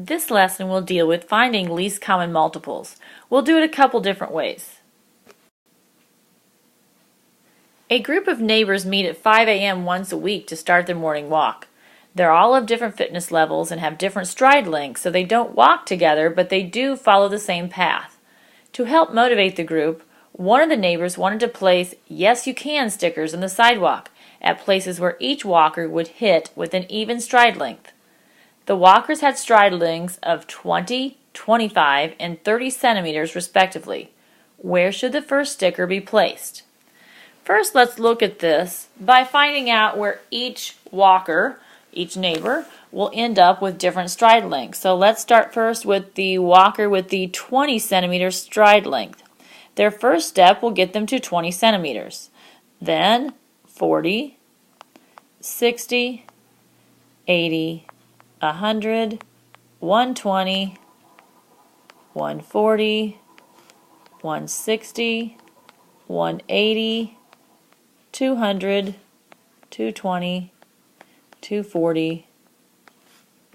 This lesson will deal with finding least common multiples. We'll do it a couple different ways. A group of neighbors meet at 5 a.m. once a week to start their morning walk. They're all of different fitness levels and have different stride lengths, so they don't walk together, but they do follow the same path. To help motivate the group, one of the neighbors wanted to place "Yes, you can" stickers on the sidewalk at places where each walker would hit with an even stride length. The walkers had stride lengths of 20, 25, and 30 centimeters respectively. Where should the first sticker be placed? First, let's look at this by finding out where each walker, each neighbor, will end up with different stride lengths. So let's start first with the walker with the 20 centimeter stride length. Their first step will get them to 20 centimeters. Then 40, 60, 80, 100, 120, 140, 160, 180, 200, 220, 240,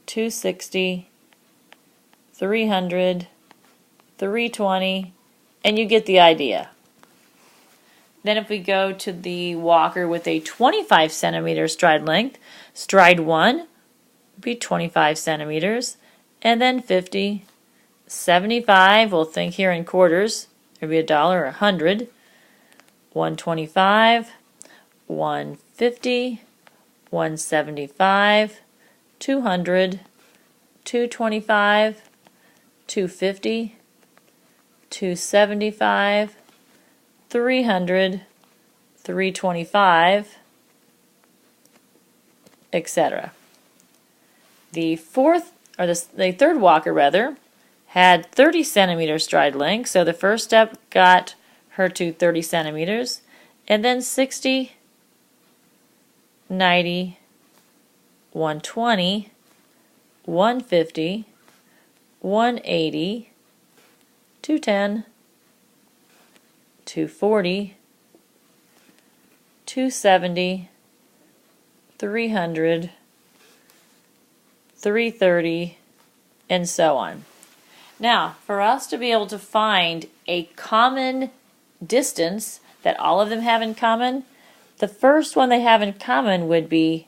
260, 300, 320, and you get the idea. Then if we go to the walker with a 25 centimeter stride length, stride 1 would be 25 centimeters, and then 50, 75, we'll think here in quarters, it would be $1 or 100, 125, 150, 175, 200, 225, 250, 275, 300, 325, etc. The third walker had 30 centimeter stride length, so the first step got her to 30 centimeters, and then 60, 90, 120, 150, 180, 210, 240, 270, 300, 330, and so on. Now, for us to be able to find a common distance that all of them have in common, the first one they have in common would be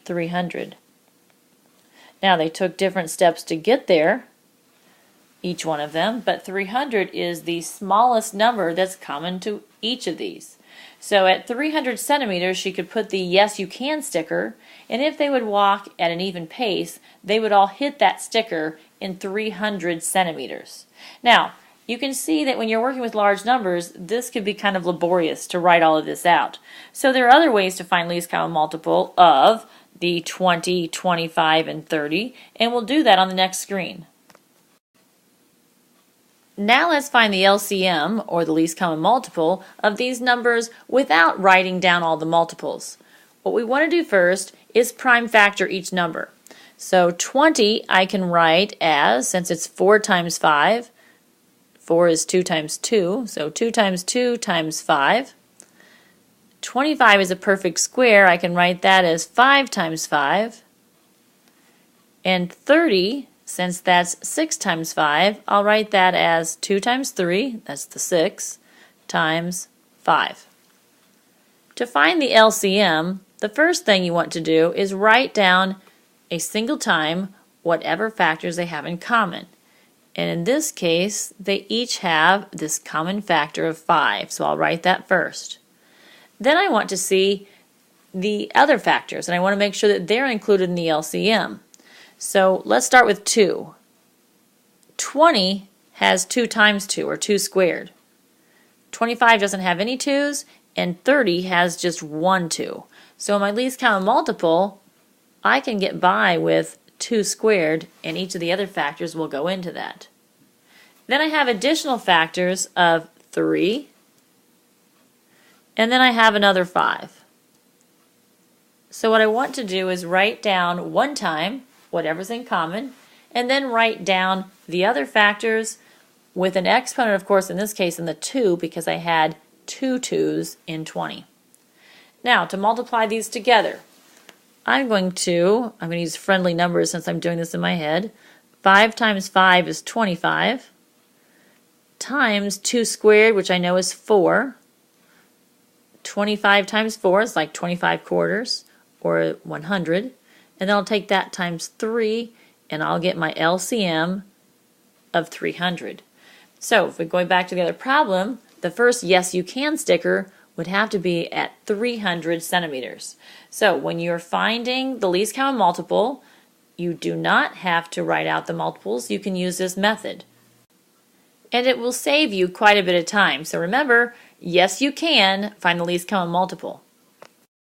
300. Now, they took different steps to get there, each one of them, but 300 is the smallest number that's common to each of these. So at 300 centimeters, she could put the "Yes, you can" sticker, and if they would walk at an even pace, they would all hit that sticker in 300 centimeters. Now, you can see that when you're working with large numbers, this could be kind of laborious to write all of this out. So there are other ways to find least common multiple of the 20, 25, and 30, and we'll do that on the next screen. Now let's find the LCM, or the least common multiple, of these numbers without writing down all the multiples. What we want to do first is prime factor each number. So 20 I can write as, since it's 4 times 5, 4 is 2 times 2, so 2 times 2 times 5. 25 is a perfect square, I can write that as 5 times 5. And 30, since that's 6 times 5, I'll write that as 2 times 3, that's the 6, times 5. To find the LCM, the first thing you want to do is write down a single time whatever factors they have in common. And in this case, they each have this common factor of 5, so I'll write that first. Then I want to see the other factors, and I want to make sure that they're included in the LCM. So let's start with 2. 20 has 2 times 2, or 2 squared. 25 doesn't have any 2's, and 30 has just 1 2. So my least common multiple, I can get by with 2 squared, and each of the other factors will go into that. Then I have additional factors of 3, and then I have another 5. So what I want to do is write down one time whatever's in common, and then write down the other factors with an exponent, of course, in this case in the 2, because I had 2 2's in 20. Now, to multiply these together, I'm going to use friendly numbers since I'm doing this in my head. 5 times 5 is 25, times 2 squared, which I know is 4. 25 times 4 is like 25 quarters, or 100. And then I'll take that times 3, and I'll get my LCM of 300. So if we're going back to the other problem, the first yes you can sticker would have to be at 300 centimeters. So when you're finding the least common multiple, you do not have to write out the multiples. You can use this method. And it will save you quite a bit of time. So remember, yes you can find the least common multiple.